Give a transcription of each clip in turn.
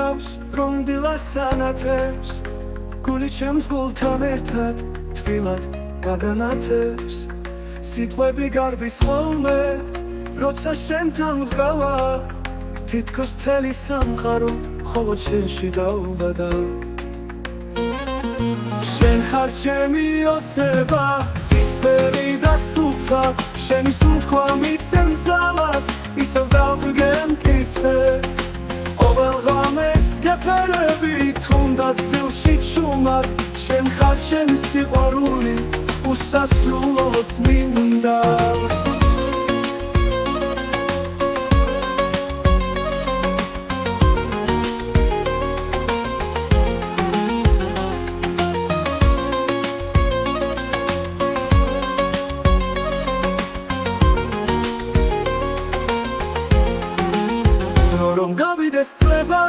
მსგავს რომ დილას ანათებს გული ჩემს გულთან ერთად თბილად გადანათებს სიტყვები გარბის ხოლმე როცა შენთან ვყავა თითქოს მთელი სამყარო მხოლოდ შენში დაუბადა შენ ხარ ჩემი ოცნება ცისფერი და სუფთა შენი სუნთქვა მიცემ ძალას ისევ დავდგენ მტკიცე ყოველ ღამეს გეფერები თუნდაც ძილში ჩუმად შენ ხარ ჩემი სიყვარული უსასრულო წმინდა რომ გავიდეს წლება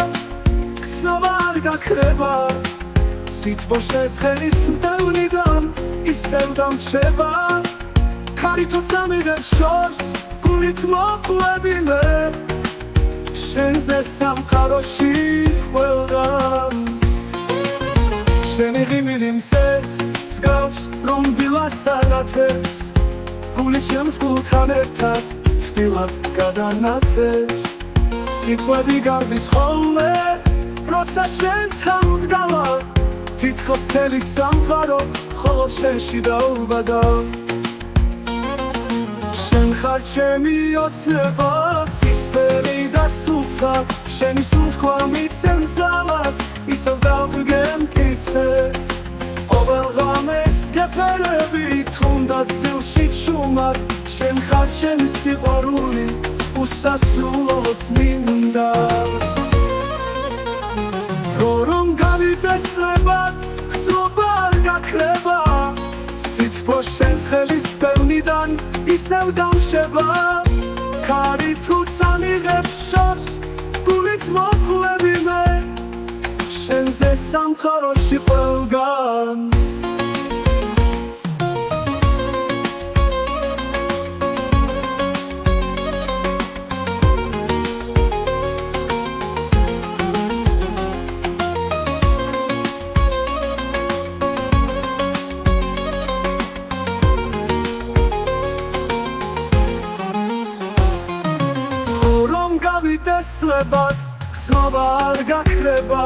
გრძნობა არ გაქრება სითბო შენს ხელის მდევნიდან ისევ დამრჩება ქარი თუ წამიღებ შორს გულით მოყვებინე შენზე სამყაროში ყველგან შენი ღიმილი მზეს მსგავს რომ დილას ანათებს გული ჩემს გულთან ერთად თბილად გადანათებს სიტყვები გარბის ხოლმე როცა შენთან ვდგავა თითქოს მთელი სამყარო მხოლოდ შენში დაუბადა შენ ხარ ჩემი ოცნება ცისფერი და სუფთა შენი სუნთქვა მიცემ ძალას ისევ დავდგენ მტკიცე ყოველ ღამეს გეფერები თუნდაც ძილში ჩუმად შენ ხარ ჩემი სიყვარული უსასრულო წმინდა რომ გავიდეს წლება გრძნობა არ გაქრება სითბო შენს ხელის მდევნიდან ისევ დამრჩება ქარი თუ წამიღებ შორს გულით მოყვებინე შენზე სამყაროში ყველგან გავიდეს წლებად გრძნობა არ გაქრება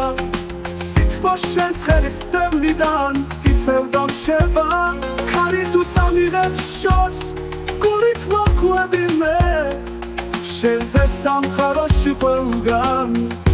სითბო შენს ხელის მდევნიდან ისევ დამრჩება ქარი თუ წამიღებ შორს გულით მოყვებინე შენზე სამყაროში ყველგან